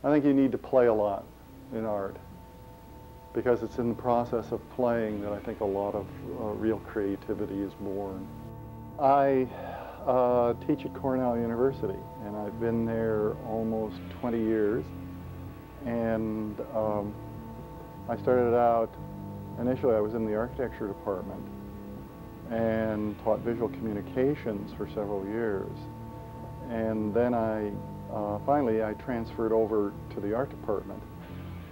I think you need to play a lot in art, because it's in the process of playing that I think a lot of real creativity is born. I teach at Cornell University, and I've been there almost 20 years. And I started out, initially I was in the architecture department and taught visual communications for several years. And then finally I transferred over to the art department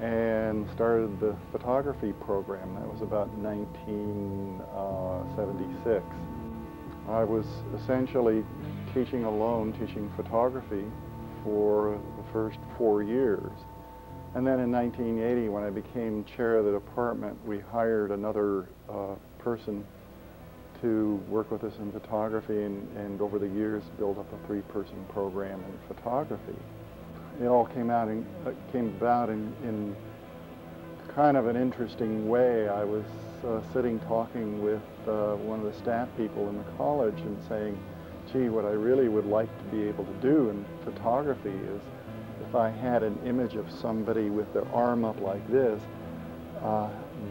and started the photography program. That was about 1976. I was essentially teaching alone, teaching photography for the first 4 years. And then in 1980, when I became chair of the department, we hired another person to work with us in photography, and over the years built up a 3-person program in photography. It all came about in kind of an interesting way. I was sitting talking with one of the staff people in the college and saying, gee, what I really would like to be able to do in photography is if I had an image of somebody with their arm up like this,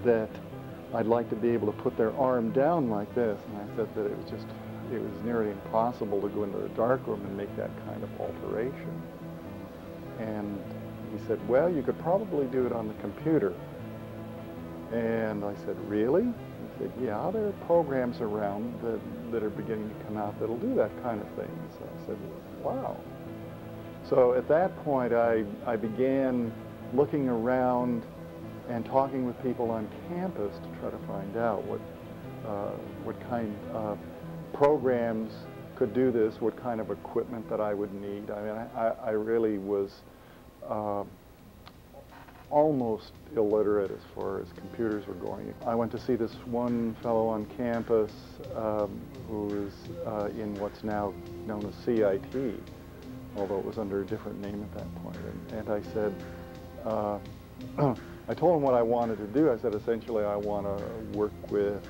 that I'd like to be able to put their arm down like this. And I said that it was nearly impossible to go into the darkroom and make that kind of alteration. And he said, well, you could probably do it on the computer. And I said, really? He said, yeah, there are programs around that are beginning to come out that'll do that kind of thing. So I said, wow. So at that point, I began looking around and talking with people on campus to try to find out what kind of programs could do this, what kind of equipment that I would need. I mean, I really was almost illiterate as far as computers were going. I went to see this one fellow on campus who was in what's now known as CIT, although it was under a different name at that point. And I said, I told him what I wanted to do. I said, essentially, I want to work with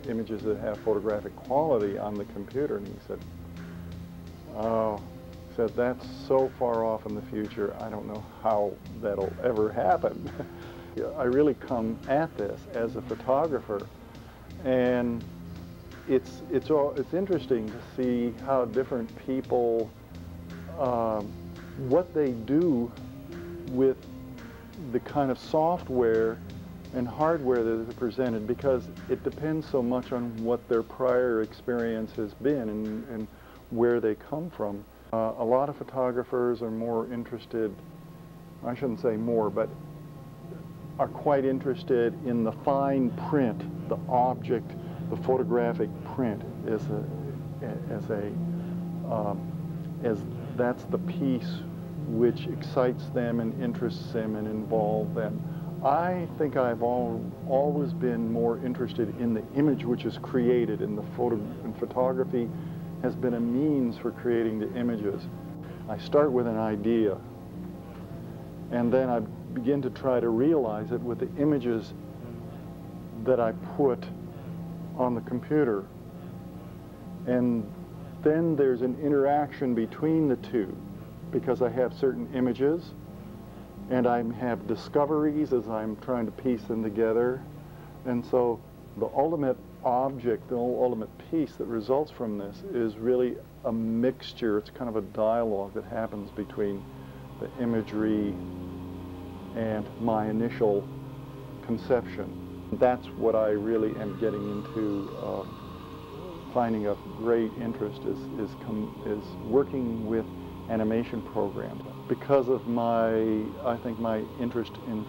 images that have photographic quality on the computer. And he said, oh, he said, that's so far off in the future, I don't know how that'll ever happen. I really come at this as a photographer, and it's interesting to see how different people, what they do with the kind of software and hardware that is presented, because it depends so much on what their prior experience has been and where they come from. A lot of photographers are more interested, I shouldn't say more, but are quite interested in the fine print, the object, the photographic print as that's the piece which excites them and interests them and involves them. I think I've always been more interested in the image which is created, and photography has been a means for creating the images. I start with an idea, and then I begin to try to realize it with the images that I put on the computer. And then there's an interaction between the two, because I have certain images and I have discoveries as I'm trying to piece them together. And so the ultimate object, the ultimate piece that results from this is really a mixture. It's kind of a dialogue that happens between the imagery and my initial conception. That's what I really am getting into, finding a great interest is working with animation programs. Because of I think my interest in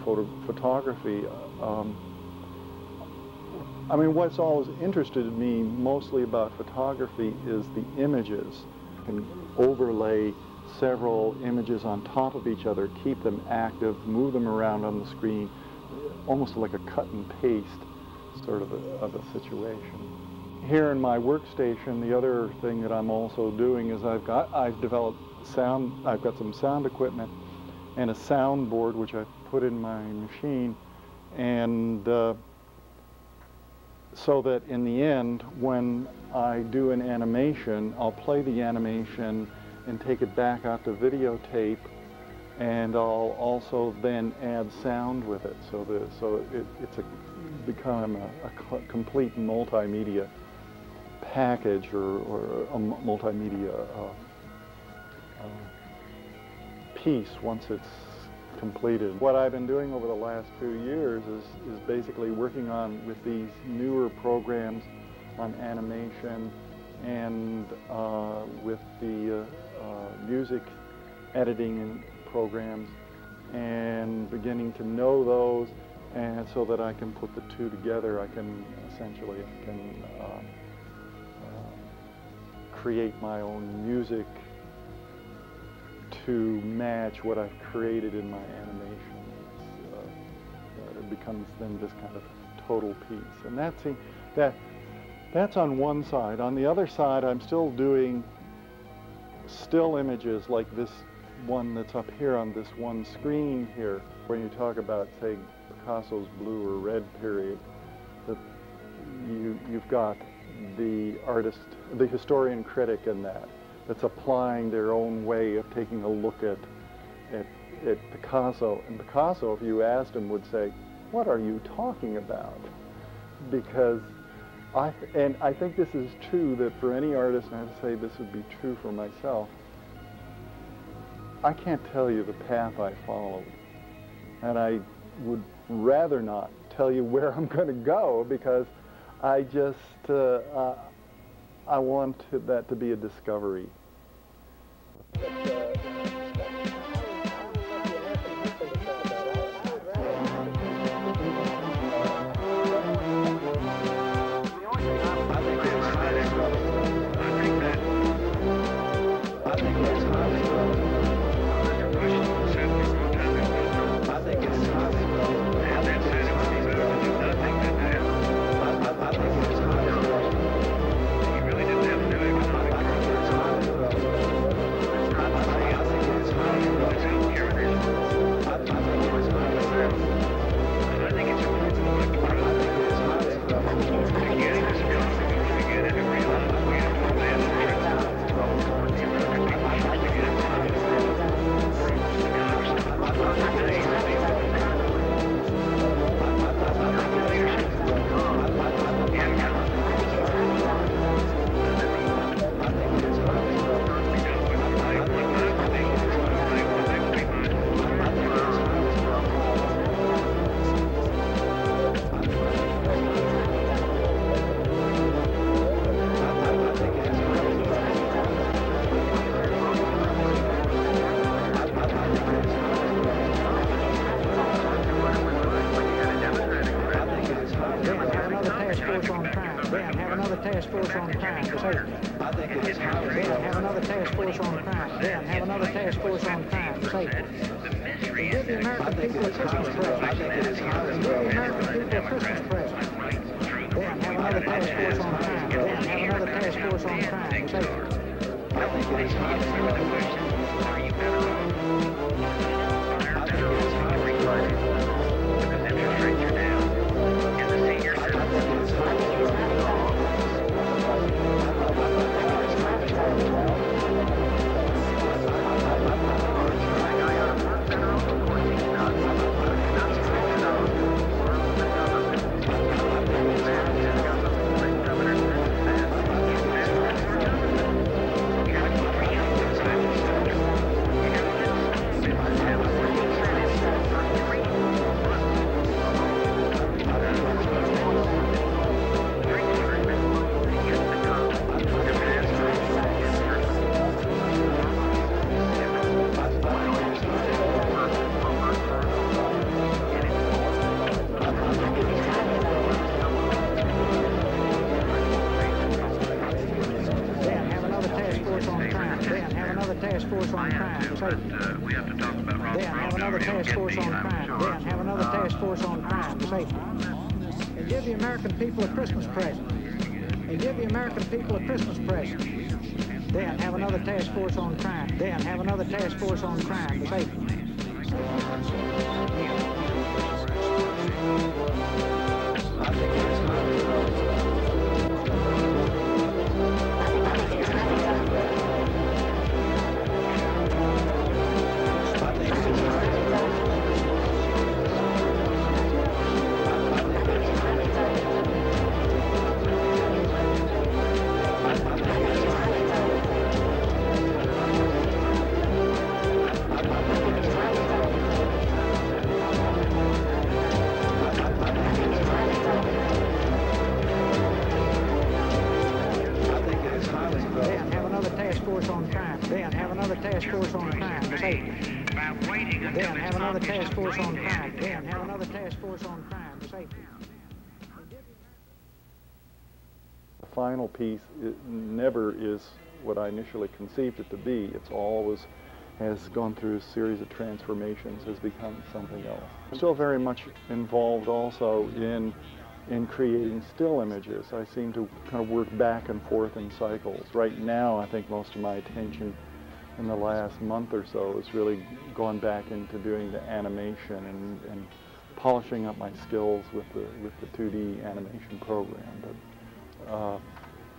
photography, I mean, what's always interested me mostly about photography is the images. You can overlay several images on top of each other, keep them active, move them around on the screen, almost like a cut and paste sort of a situation. Here in my workstation, the other thing that I'm also doing is I've developed I've got some sound equipment and a soundboard which I put in my machine, and so that in the end, when I do an animation, I'll play the animation and take it back out to videotape and I'll also then add sound with it, so it's become a complete multimedia package or a multimedia piece once it's completed. What I've been doing over the last few years is basically working on with these newer programs on animation and with the music editing programs, and beginning to know those, and so that I can put the two together. I can create my own music to match what I've created in my animation. It becomes then this kind of total piece, and that's on one side. On the other side, I'm still doing still images like this one that's up here on this one screen here. When you talk about, say, Picasso's blue or red period, that you've got the artist, the historian critic in that's applying their own way of taking a look at Picasso. And Picasso, if you asked him, would say, "What are you talking about?" Because I think this is true, that for any artist, and I'd say this would be true for myself, I can't tell you the path I followed, and I would rather not tell you where I'm going to go, because I just I want that to be a discovery. task force on crime to safety. Then have another task force on crime. Then have another task force on crime to safety. And give the American people a Christmas present. And give the American people a Christmas present. Then have another task force on crime. Then have another task force on crime to safety. We have to talk about Rob. Then have another task force on crime. Then have another task force on crime to safety. And give the American people a Christmas present. And give the American people a Christmas present. Then have another task force on crime. Then have another task force on crime to safety. Then have another task force on crime. Then have another task force on crime for safety. The final piece, it never is what I initially conceived it to be. It's always has gone through a series of transformations, has become something else. I'm still very much involved also in creating still images. I seem to kind of work back and forth in cycles. Right now, I think most of my attention in the last month or so has really gone back into doing the animation and polishing up my skills with the 2D animation program. But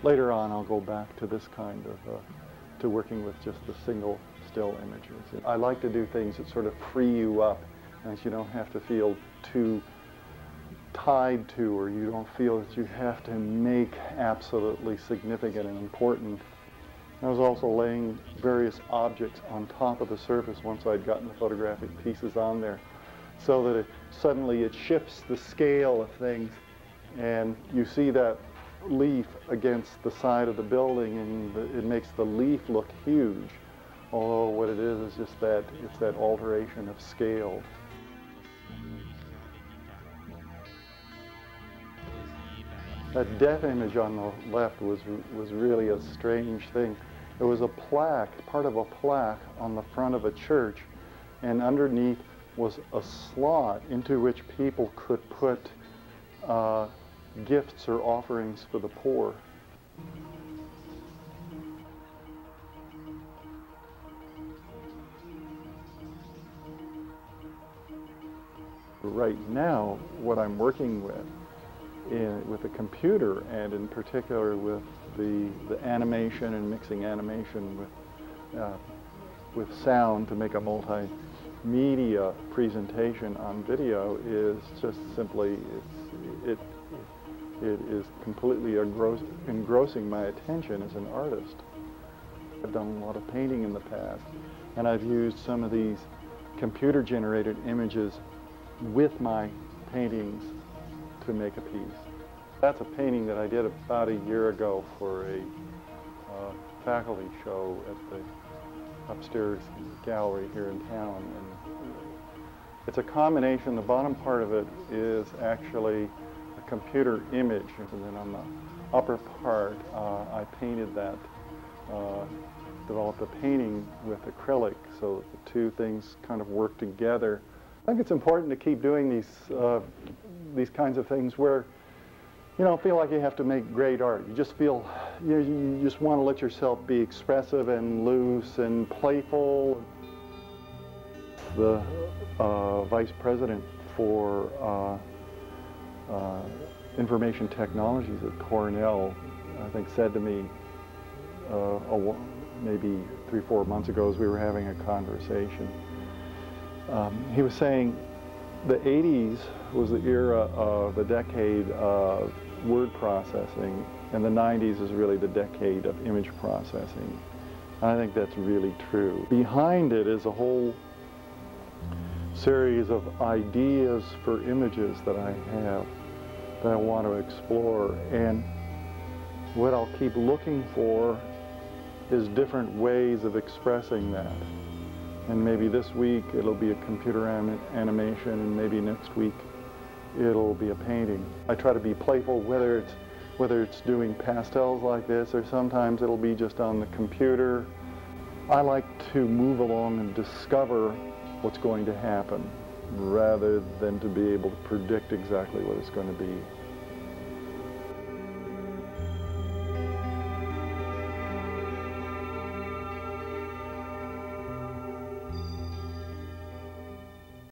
later on, I'll go back to this kind of, to working with just the single still images. I like to do things that sort of free you up, and that you don't have to feel too tied to, or you don't feel that you have to make absolutely significant and important. I was also laying various objects on top of the surface once I'd gotten the photographic pieces on there, so that suddenly it shifts the scale of things, and you see that leaf against the side of the building, and it makes the leaf look huge, although what it is just that it's that alteration of scale. That death image on the left was really a strange thing. There was a plaque, part of a plaque on the front of a church, and underneath was a slot into which people could put gifts or offerings for the poor. Right now, what I'm working with the computer, and in particular with the animation and mixing animation with sound to make a multimedia presentation on video, is just simply, it is completely engrossing my attention as an artist. I've done a lot of painting in the past, and I've used some of these computer-generated images with my paintings to make a piece. That's a painting that I did about a year ago for a faculty show at the upstairs gallery here in town. And it's a combination. The bottom part of it is actually a computer image, and then on the upper part I painted that, developed a painting with acrylic, so that the two things kind of work together. I think it's important to keep doing these kinds of things where you don't feel like you have to make great art. You just feel, you just want to let yourself be expressive and loose and playful. The vice president for information technologies at Cornell, I think, said to me maybe 3 or 4 months ago as we were having a conversation. He was saying the 80s was the era of the decade of word processing, and the 90s is really the decade of image processing. I think that's really true. Behind it is a whole series of ideas for images that I have that I want to explore, and what I'll keep looking for is different ways of expressing that. And maybe this week it'll be a computer animation, and maybe next week it'll be a painting. I try to be playful, whether it's doing pastels like this, or sometimes it'll be just on the computer. I like to move along and discover what's going to happen, rather than to be able to predict exactly what it's going to be.